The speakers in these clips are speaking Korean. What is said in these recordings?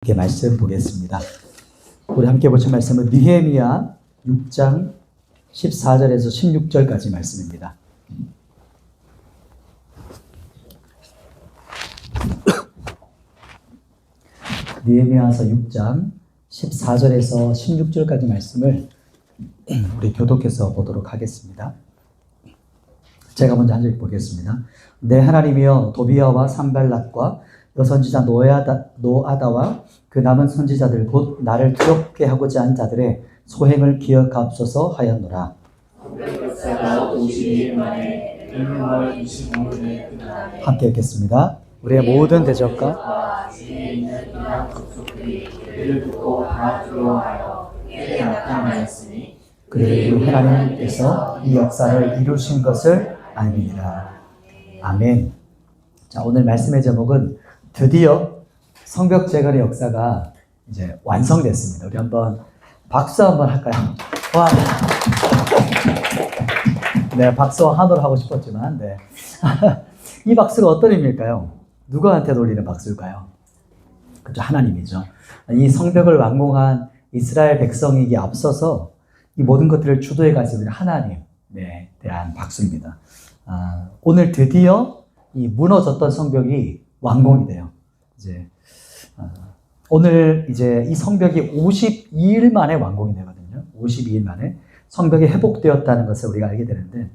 함께 말씀 보겠습니다. 우리 함께 보실 말씀은 느헤미야 6장 14절에서 16절까지 말씀입니다. 느헤미야서 6장 14절에서 16절까지 말씀을 우리 교독해서 보도록 하겠습니다. 제가 먼저 한 절 보겠습니다. 내 하나님이여, 도비야와 산발랏과 여선지자 노아다와 그 남은 선지자들 곧 나를 두렵게 하고자 한 자들의 소행을 기억하옵소서 하였노라. 함께 읽겠습니다. 우리의 모든 대적과 주위에 있는 이방 족속들이 그를 듣고 다 두려워하여 그에게 나타나였으니 그들이 하나님께서 이 역사를 이루신 것을 알미니라. 아멘. 자, 오늘 말씀의 제목은 드디어 성벽 재건의 역사가 이제 완성됐습니다. 우리 한번 박수 한번 할까요? 와. 네, 박수와 한호를 하고 싶었지만, 네. 이 박수가 어떤 의미일까요? 누구한테 돌리는 박수일까요? 그렇죠, 하나님이죠. 이 성벽을 완공한 이스라엘 백성에게 앞서서 이 모든 것들을 주도해 가시는 하나님에 대한 박수입니다. 오늘 드디어 이 무너졌던 성벽이 완공이 돼요. 오늘 이제 이 성벽이 52일 만에 완공이 되거든요. 52일 만에 성벽이 회복되었다는 것을 우리가 알게 되는데,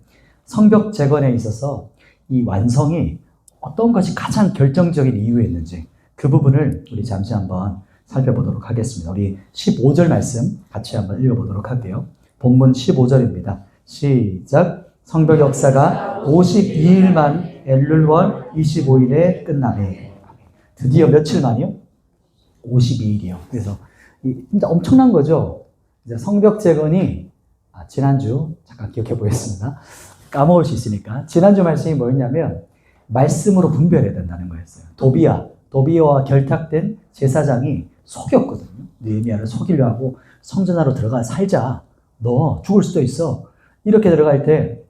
성벽 재건에 있어서 이 완성이 어떤 것이 가장 결정적인 이유였는지 그 부분을 우리 잠시 한번 살펴보도록 하겠습니다. 우리 15절 말씀 같이 한번 읽어보도록 할게요. 본문 15절입니다. 시작. 성벽 역사가 52일 만 엘룰월 25일에 끝나네. 드디어 며칠 만이요? 52일이요. 그래서 진짜 엄청난 거죠. 이제 성벽 재건이 지난주 잠깐 기억해 보겠습니다. 까먹을 수 있으니까. 지난주 말씀이 뭐였냐면 말씀으로 분별해야 된다는 거였어요. 도비야와 결탁된 제사장이 속였거든요. 느헤미야를 속이려 하고 성전 안으로 들어가 살자. 너 죽을 수도 있어. 이렇게 들어갈 때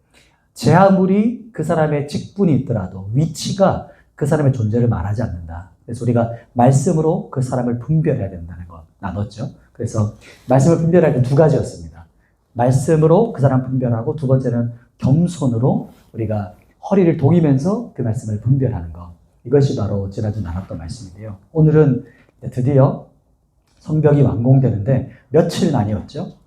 제 아무리 그 사람의 직분이 있더라도 위치가 그 사람의 존재를 말하지 않는다. 그래서 우리가 말씀으로 그 사람을 분별해야 된다는 거 나눴죠. 그래서 말씀을 분별할 때 두 가지였습니다. 말씀으로 그 사람 분별하고, 두 번째는 겸손으로 우리가 허리를 동이면서 그 말씀을 분별하는 것. 이것이 바로 지난주 나눴던 말씀인데요. 오늘은 드디어 성벽이 완공되는데 며칠 만이었죠?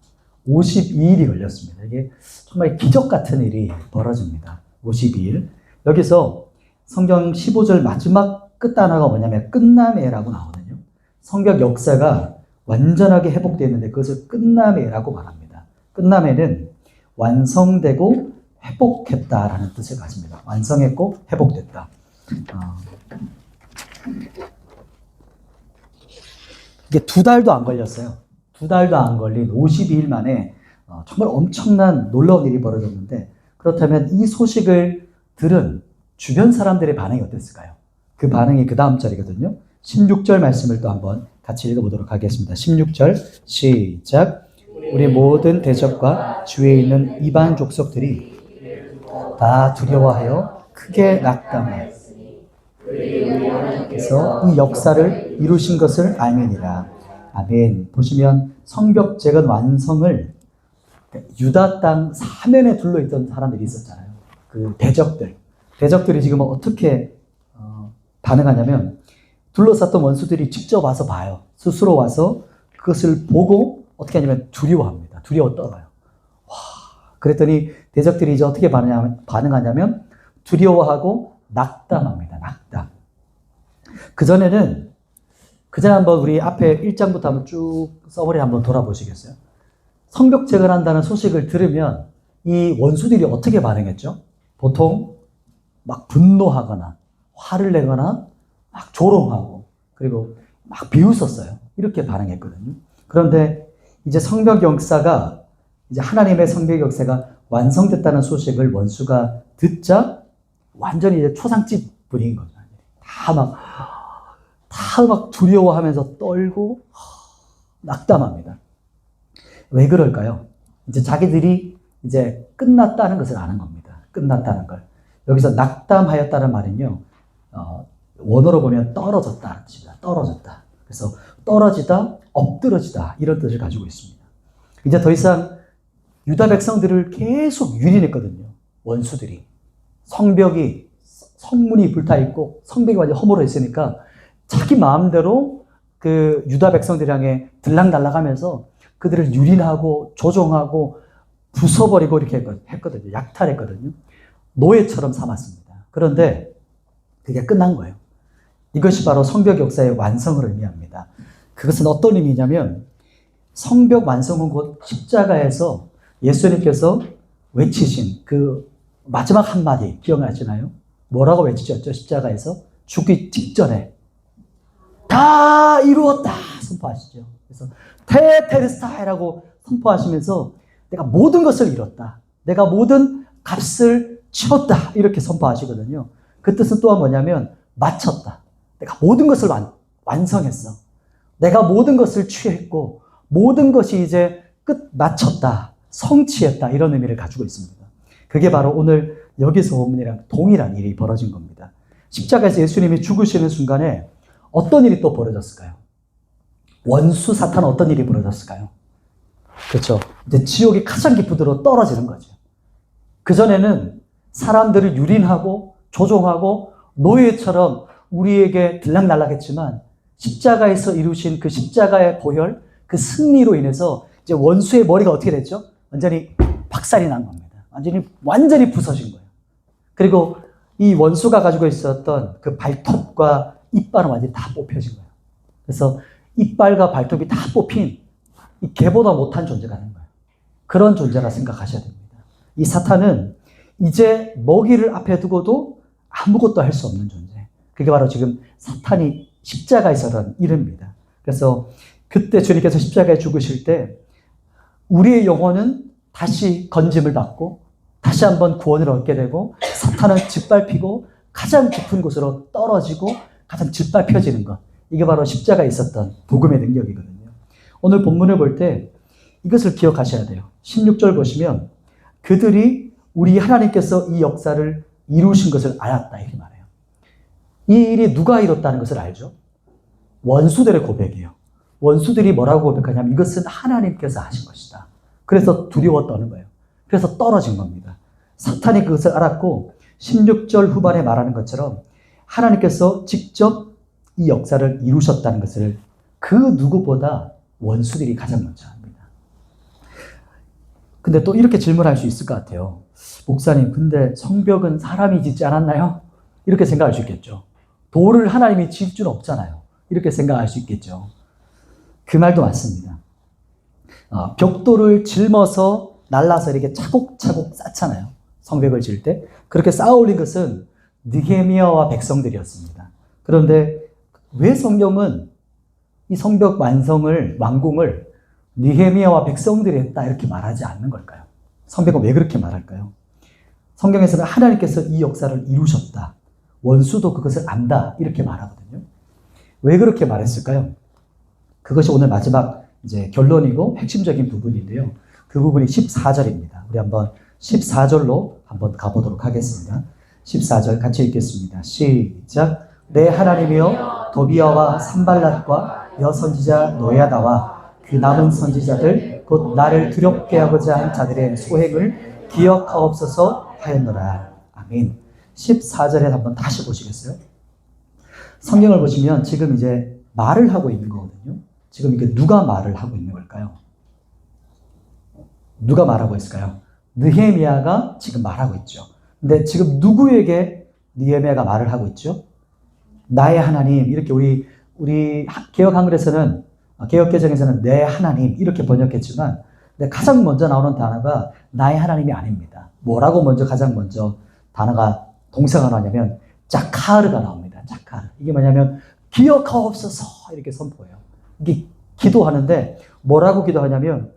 52일이 걸렸습니다. 이게 정말 기적 같은 일이 벌어집니다. 52일. 여기서 성경 15절 마지막 끝단어가 뭐냐면 끝나매라고 나오거든요. 성벽 역사가 완전하게 회복되었는데 그것을 끝나매라고 말합니다. 끝나매는 완성되고 회복했다라는 뜻을 가집니다. 완성했고 회복됐다. 이게 2달도 안 걸렸어요. 2달도 안 걸린 52일 만에 정말 엄청난 놀라운 일이 벌어졌는데, 그렇다면 이 소식을 들은 주변 사람들의 반응이 어땠을까요? 그 반응이 그 다음 절이거든요. 16절 말씀을 또 한번 같이 읽어보도록 하겠습니다. 16절 시작. 우리 모든 대적과 주위에 있는 이방 족속들이 다 두려워하여 크게 낙담하였으니 그래서 이 역사를 이루신 것을 알미니라. 아멘. 보시면 성벽 재건 완성을 유다 땅 사면에 둘러있던 사람들이 있었잖아요. 그 대적들이 지금 어떻게 반응하냐면, 둘러쌌던 원수들이 직접 와서 봐요. 스스로 와서 그것을 보고 어떻게 하냐면 두려워합니다. 두려워 떨어요. 그랬더니 대적들이 이제 어떻게 반응하냐면 두려워하고 낙담합니다. 낙담. 그전에 한번 우리 앞에 1장부터 한번 쭉 서머리 한번 돌아보시겠어요? 성벽 재건한다는 소식을 들으면 이 원수들이 어떻게 반응했죠? 보통 막 분노하거나 화를 내거나 막 조롱하고 그리고 막 비웃었어요. 이렇게 반응했거든요. 그런데 이제 성벽 역사가, 이제 하나님의 성벽 역사가 완성됐다는 소식을 원수가 듣자 완전히 이제 초상집 분위기인 거죠. 다 막 두려워하면서 떨고 낙담합니다. 왜 그럴까요? 이제 자기들이 이제 끝났다는 것을 아는 겁니다. 끝났다는 걸. 여기서 낙담하였다는 말은요, 원어로 보면 떨어졌다. 떨어졌다. 그래서 떨어지다, 엎드러지다 이런 뜻을 가지고 있습니다. 이제 더 이상 유다 백성들을 계속 유린했거든요. 원수들이. 성벽이, 성문이 불타있고 성벽이 완전 허물어 있으니까 자기 마음대로 그 유다 백성들 향해 들락날락하면서 그들을 유린하고 조종하고 부숴버리고 이렇게 했거든요. 약탈했거든요. 노예처럼 삼았습니다. 그런데 그게 끝난 거예요. 이것이 바로 성벽 역사의 완성을 의미합니다. 그것은 어떤 의미냐면 성벽 완성은 곧 십자가에서 예수님께서 외치신 그 마지막 한마디 기억나시나요? 뭐라고 외치셨죠? 십자가에서 죽기 직전에 다 이루었다 선포하시죠. 그래서 테텔스타이라고 선포하시면서 내가 모든 것을 이뤘다. 내가 모든 값을 치렀다. 이렇게 선포하시거든요. 그 뜻은 또한 뭐냐면 마쳤다. 내가 모든 것을 완성했어. 내가 모든 것을 취했고 모든 것이 이제 끝 마쳤다. 성취했다. 이런 의미를 가지고 있습니다. 그게 바로 오늘 여기서 본문이랑 동일한 일이 벌어진 겁니다. 십자가에서 예수님이 죽으시는 순간에 어떤 일이 또 벌어졌을까요? 원수 사탄은 어떤 일이 벌어졌을까요? 그렇죠. 이제 지옥이 가장 깊은 데로 떨어지는 거죠. 그전에는 사람들을 유린하고 조종하고 노예처럼 우리에게 들락날락했지만 십자가에서 이루신 그 십자가의 보혈, 그 승리로 인해서 이제 원수의 머리가 어떻게 됐죠? 완전히 박살이 난 겁니다. 완전히 부서진 거예요. 그리고 이 원수가 가지고 있었던 그 발톱과 이빨은 완전히 다 뽑혀진 거예요. 그래서 이빨과 발톱이 다 뽑힌 이 개보다 못한 존재가 된 거예요. 그런 존재라 생각하셔야 됩니다. 이 사탄은 이제 먹이를 앞에 두고도 아무것도 할 수 없는 존재. 그게 바로 지금 사탄이 십자가에서란 이름입니다. 그래서 그때 주님께서 십자가에 죽으실 때 우리의 영혼은 다시 건짐을 받고 다시 한번 구원을 얻게 되고 사탄은 짓밟히고 가장 깊은 곳으로 떨어지고 가장 짓밟혀지는 것. 이게 바로 십자가에 있었던 복음의 능력이거든요. 오늘 본문을 볼 때 이것을 기억하셔야 돼요. 16절 보시면 그들이 우리 하나님께서 이 역사를 이루신 것을 알았다 이렇게 말해요. 이 일이 누가 이뤘다는 것을 알죠? 원수들의 고백이에요. 원수들이 뭐라고 고백하냐면 이것은 하나님께서 하신 것이다. 그래서 두려워 떠는 거예요. 그래서 떨어진 겁니다. 사탄이 그것을 알았고 16절 후반에 말하는 것처럼 하나님께서 직접 이 역사를 이루셨다는 것을 그 누구보다 원수들이 가장 먼저 합니다. 근데 또 이렇게 질문할 수 있을 것 같아요. 목사님, 근데 성벽은 사람이 짓지 않았나요? 이렇게 생각할 수 있겠죠. 돌을 하나님이 지을 수는 없잖아요. 이렇게 생각할 수 있겠죠. 그 말도 맞습니다. 벽돌을 짊어서 날라서 이렇게 차곡차곡 쌓잖아요. 성벽을 지을 때. 그렇게 쌓아 올린 것은 느헤미야와 백성들이었습니다. 그런데 왜 성경은 이 성벽 완공을 느헤미야와 백성들이 했다 이렇게 말하지 않는 걸까요? 성경은 왜 그렇게 말할까요? 성경에서는 하나님께서 이 역사를 이루셨다. 원수도 그것을 안다. 이렇게 말하거든요. 왜 그렇게 말했을까요? 그것이 오늘 마지막 이제 결론이고 핵심적인 부분인데요. 그 부분이 14절입니다. 우리 한번 14절로 한번 가보도록 하겠습니다. 14절 같이 읽겠습니다. 시작. 내 하나님이여 도비야와 산발랏과 여선지자 노야다와 그 남은 선지자들 곧 나를 두렵게 하고자 한 자들의 소행을 기억하옵소서 하였노라. 아멘. 14절에 한번 다시 보시겠어요? 성경을 보시면 지금 이제 말을 하고 있는 거거든요. 지금 이게 누가 말을 하고 있는 걸까요? 누가 말하고 있을까요? 느헤미야가 지금 말하고 있죠. 근데 지금 누구에게 느헤미야가 말을 하고 있죠? 나의 하나님. 이렇게 우리 개역 한글에서는 개역개정에서는 내 하나님 이렇게 번역했지만 근데 가장 먼저 나오는 단어가 나의 하나님이 아닙니다. 뭐라고 가장 먼저 단어가 동사가 나오냐면 자카르가 나옵니다. 자카르. 이게 뭐냐면 기억하옵소서 이렇게 선포해요. 이게 기도하는데 뭐라고 기도하냐면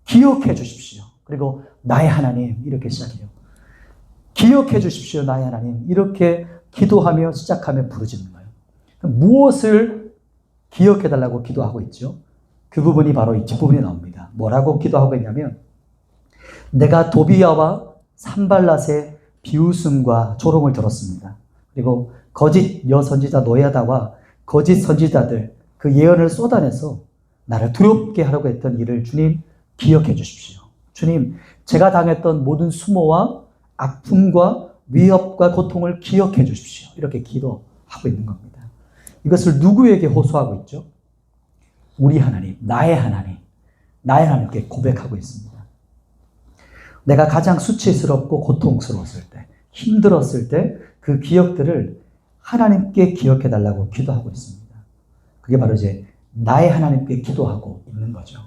기억해 주십시오. 그리고 나의 하나님 이렇게 시작해요. 기억해 주십시오. 나의 하나님 이렇게 기도하며 시작하며 부르짖는 거예요. 무엇을 기억해 달라고 기도하고 있죠? 그 부분이 바로 이 뒷부분에 나옵니다. 뭐라고 기도하고 있냐면 내가 도비야와 산발랏의 비웃음과 조롱을 들었습니다. 그리고 거짓 여선지자 노야다와 거짓 선지자들 그 예언을 쏟아내서 나를 두렵게 하려고 했던 일을 주님 기억해 주십시오. 주님, 제가 당했던 모든 수모와 아픔과 위협과 고통을 기억해 주십시오. 이렇게 기도하고 있는 겁니다. 이것을 누구에게 호소하고 있죠? 우리 하나님, 나의 하나님께 고백하고 있습니다. 내가 가장 수치스럽고 고통스러웠을 때, 힘들었을 때 그 기억들을 하나님께 기억해 달라고 기도하고 있습니다. 그게 바로 이제 나의 하나님께 기도하고 있는 거죠.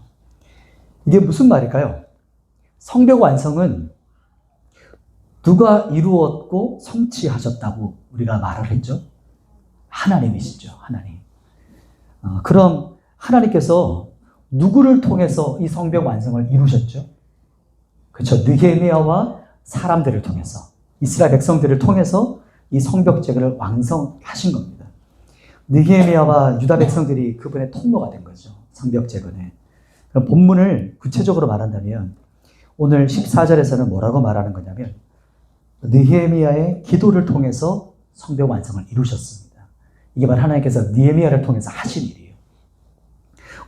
이게 무슨 말일까요? 성벽 완성은 누가 이루었고 성취하셨다고 우리가 말을 했죠? 하나님이시죠, 하나님. 그럼 하나님께서 누구를 통해서 이 성벽 완성을 이루셨죠? 그렇죠. 느헤미야와 사람들을 통해서, 이스라엘 백성들을 통해서 이 성벽 재건을 완성하신 겁니다. 느헤미야와 유다 백성들이 그분의 통로가 된 거죠. 성벽 재건에. 그럼 본문을 구체적으로 말한다면 오늘 14절에서는 뭐라고 말하는 거냐면 느헤미야의 기도를 통해서 성벽 완성을 이루셨습니다. 이게 바로 하나님께서 느헤미야를 통해서 하신 일이에요.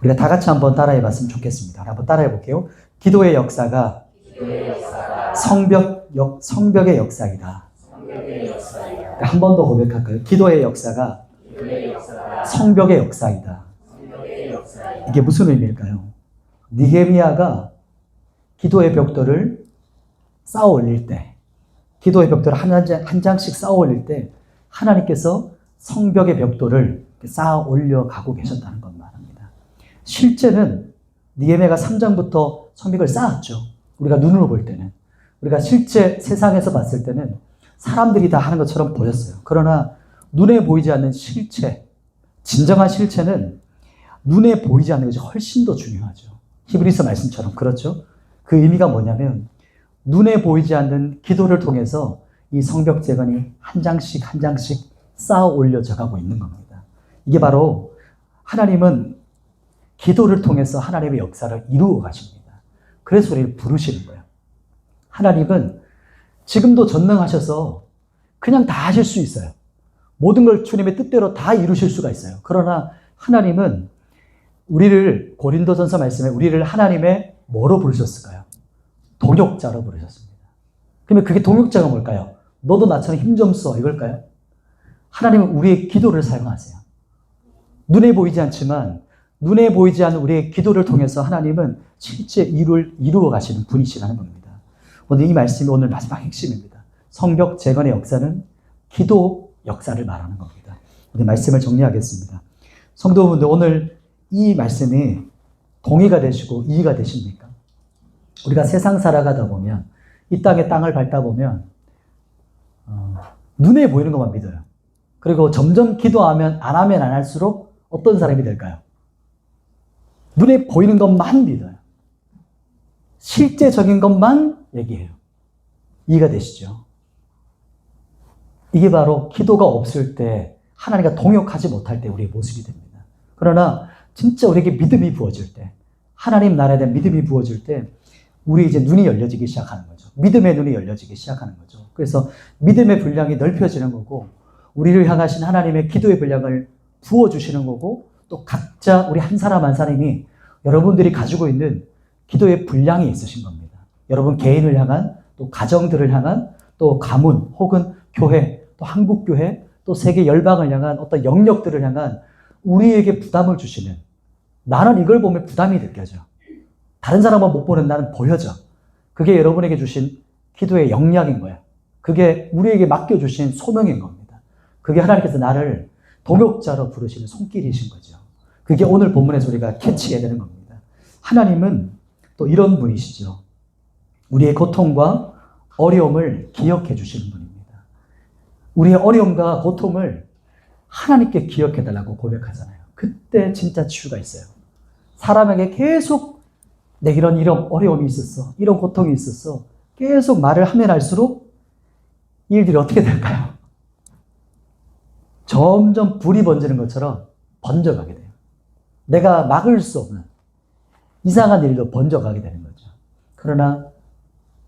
우리가 다 같이 한번 따라해 봤으면 좋겠습니다. 한번 따라해 볼게요. 기도의 역사가 성벽의 역사이다. 한 번 더 고백할까요? 기도의 역사가 성벽의 역사이다. 이게 무슨 의미일까요? 느헤미야가 기도의 벽돌을 쌓아 올릴 때, 기도의 벽돌을 한 장씩 쌓아 올릴 때 하나님께서 성벽의 벽돌을 쌓아 올려가고 계셨다는 것 말합니다. 실제는 느헤미야가 3장부터 성벽을 쌓았죠. 우리가 눈으로 볼 때는. 우리가 실제 세상에서 봤을 때는 사람들이 다 하는 것처럼 보였어요. 그러나 눈에 보이지 않는 실체, 진정한 실체는 눈에 보이지 않는 것이 훨씬 더 중요하죠. 히브리서 말씀처럼 그렇죠. 그 의미가 뭐냐면 눈에 보이지 않는 기도를 통해서 이 성벽 재건이 한 장씩 한 장씩 쌓아 올려져 가고 있는 겁니다. 이게 바로 하나님은 기도를 통해서 하나님의 역사를 이루어 가십니다. 그래서 우리를 부르시는 거예요. 하나님은 지금도 전능하셔서 그냥 다 하실 수 있어요. 모든 걸 주님의 뜻대로 다 이루실 수가 있어요. 그러나 하나님은 우리를, 고린도전서 말씀에 우리를 하나님의 뭐로 부르셨을까요? 동역자로 부르셨습니다. 그러면 그게 동역자가 뭘까요? 너도 나처럼 힘 좀 써, 이걸까요? 하나님은 우리의 기도를 사용하세요. 눈에 보이지 않지만 눈에 보이지 않는 우리의 기도를 통해서 하나님은 실제 일을 이루어 가시는 분이시라는 겁니다. 오늘 이 말씀이 오늘 마지막 핵심입니다. 성벽 재건의 역사는 기도 역사를 말하는 겁니다. 오늘 말씀을 정리하겠습니다. 성도분들, 오늘 이 말씀이 동의가 되시고 이해가 되십니까? 우리가 세상 살아가다 보면, 이 땅에 땅을 밟다 보면 눈에 보이는 것만 믿어요. 그리고 점점 기도하면 안 하면 안 할수록 어떤 사람이 될까요? 눈에 보이는 것만 믿어요. 실제적인 것만 얘기해요. 이해가 되시죠? 이게 바로 기도가 없을 때, 하나님과 동역하지 못할 때 우리의 모습이 됩니다. 그러나 진짜 우리에게 믿음이 부어질 때, 하나님 나라에 대한 믿음이 부어질 때 우리 이제 눈이 열려지기 시작하는 거죠. 믿음의 눈이 열려지기 시작하는 거죠. 그래서 믿음의 분량이 넓혀지는 거고, 우리를 향하신 하나님의 기도의 분량을 부어주시는 거고, 또 각자 우리 한 사람 한 사람이 여러분들이 가지고 있는 기도의 분량이 있으신 겁니다. 여러분 개인을 향한, 또 가정들을 향한, 또 가문 혹은 교회, 또 한국교회, 또 세계 열방을 향한 어떤 영역들을 향한 우리에게 부담을 주시는, 나는 이걸 보면 부담이 느껴져. 다른 사람은 못 보는 나는 보여져. 그게 여러분에게 주신 기도의 역량인 거예요. 그게 우리에게 맡겨주신 소명인 겁니다. 그게 하나님께서 나를 동역자로 부르시는 손길이신 거죠. 그게 오늘 본문에서 우리가 캐치해야 되는 겁니다. 하나님은 또 이런 분이시죠. 우리의 고통과 어려움을 기억해 주시는 분입니다. 우리의 어려움과 고통을 하나님께 기억해 달라고 고백하잖아요. 그때 진짜 치유가 있어요. 사람에게 계속 내 이런 어려움이 있었어, 이런 고통이 있었어, 계속 말을 하면 할수록 일들이 어떻게 될까요? 점점 불이 번지는 것처럼 번져가게 돼요. 내가 막을 수 없는 이상한 일도 번져가게 되는 거죠. 그러나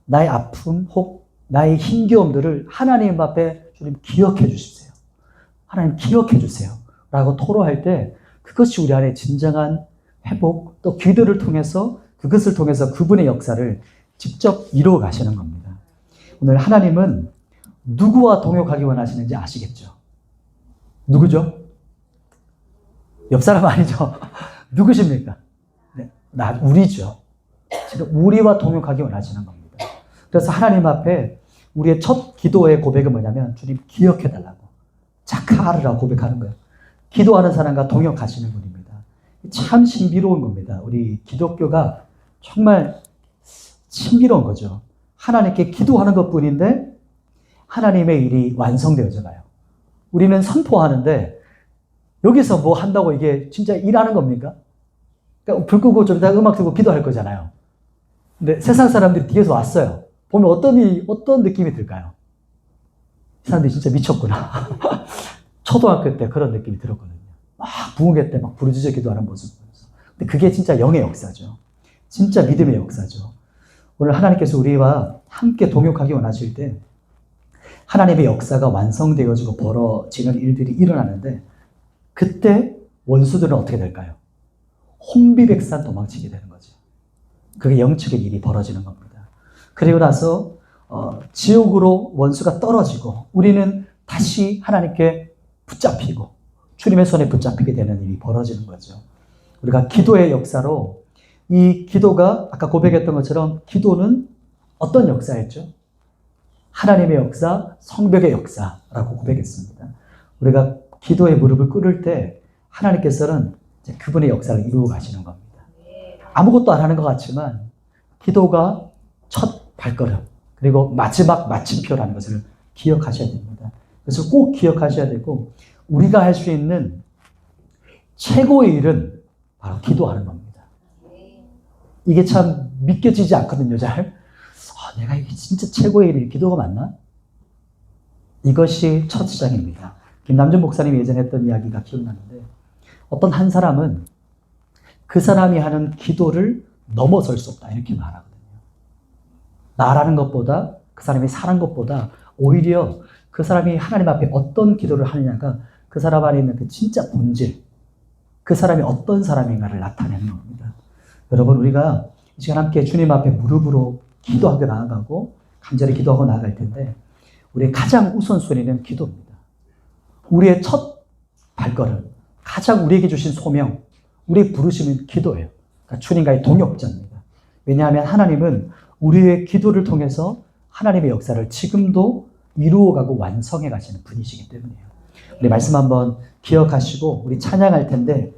나의 아픔 혹 나의 힘겨움들을 하나님 앞에 주님 기억해 주십시오. 하나님 기억해 주세요. 라고 토로할 때 그것이 우리 안에 진정한 회복, 또 기도를 통해서 그것을 통해서 그분의 역사를 직접 이루어 가시는 겁니다. 오늘 하나님은 누구와 동역하기 원하시는지 아시겠죠? 누구죠? 옆 사람 아니죠? 누구십니까? 네, 우리죠. 지금 우리와 동역하기 원하시는 겁니다. 그래서 하나님 앞에 우리의 첫 기도의 고백은 뭐냐면 주님 기억해달라고 자카르라고 고백하는 거예요. 기도하는 사람과 동역하시는 분입니다. 참 신비로운 겁니다. 우리 기독교가 정말 신비로운 거죠. 하나님께 기도하는 것뿐인데 하나님의 일이 완성되어져 가요. 우리는 선포하는데 여기서 뭐 한다고 이게 진짜 일하는 겁니까? 그러니까 불 끄고 좀 이따 음악 듣고 기도할 거잖아요. 근데 세상 사람들이 뒤에서 왔어요. 보면 어떤 느낌이 들까요? 이 사람들이 진짜 미쳤구나. 초등학교 때 그런 느낌이 들었거든요. 막 부흥회 때 막 부르짖어 기도하는 모습 보면서. 근데 그게 진짜 영의 역사죠. 진짜 믿음의 역사죠. 오늘 하나님께서 우리와 함께 동역하기 원하실 때 하나님의 역사가 완성되어지고 벌어지는 일들이 일어나는데 그때 원수들은 어떻게 될까요? 혼비백산 도망치게 되는 거죠. 그게 영적인 일이 벌어지는 겁니다. 그리고 나서 지옥으로 원수가 떨어지고 우리는 다시 하나님께 붙잡히고 주님의 손에 붙잡히게 되는 일이 벌어지는 거죠. 우리가 기도의 역사로 이 기도가 아까 고백했던 것처럼 기도는 어떤 역사였죠? 하나님의 역사, 성벽의 역사라고 고백했습니다. 우리가 기도의 무릎을 꿇을 때 하나님께서는 이제 그분의 역사를 이루어 가시는 겁니다. 아무것도 안 하는 것 같지만 기도가 첫 발걸음 그리고 마지막 마침표라는 것을 기억하셔야 됩니다. 그래서 꼭 기억하셔야 되고 우리가 할 수 있는 최고의 일은 바로 기도하는 겁니다. 이게 참 믿겨지지 않거든요. 잘. 내가 이게 진짜 최고의 일이 기도가 맞나? 이것이 첫 시작입니다. 김남준 목사님이 예전에 했던 이야기가 기억나는데 어떤 한 사람은 그 사람이 하는 기도를 넘어설 수 없다 이렇게 말하거든요. 나라는 것보다 그 사람이 사는 것보다 오히려 그 사람이 하나님 앞에 어떤 기도를 하느냐가 그 사람 안에 있는 그 진짜 본질 그 사람이 어떤 사람인가를 나타내는 겁니다. 여러분 우리가 이 시간 함께 주님 앞에 무릎으로 기도하고 나아가고 간절히 기도하고 나아갈 텐데 우리의 가장 우선순위는 기도입니다. 우리의 첫 발걸음 가장 우리에게 주신 소명 우리의 부르심은 기도예요. 그러니까 주님과의 동역자입니다. 왜냐하면 하나님은 우리의 기도를 통해서 하나님의 역사를 지금도 이루어가고 완성해 가시는 분이시기 때문이에요. 우리 말씀 한번 기억하시고 우리 찬양할 텐데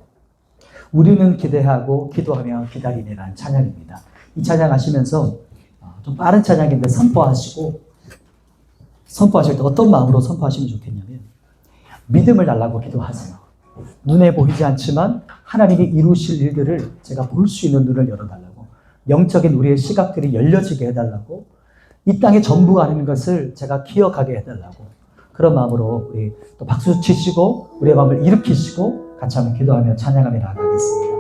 우리는 기대하고 기도하며 기다리네라는 찬양입니다. 이 찬양 하시면서 좀 빠른 찬양인데 선포하실 때 어떤 마음으로 선포하시면 좋겠냐면 믿음을 달라고 기도하세요. 눈에 보이지 않지만 하나님이 이루실 일들을 제가 볼 수 있는 눈을 열어달라고 영적인 우리의 시각들이 열려지게 해달라고 이 땅의 전부가 아닌 것을 제가 기억하게 해달라고 그런 마음으로 우리 또 박수 치시고 우리의 마음을 일으키시고 같이 한번 기도하며 찬양하며 나아가겠습니다.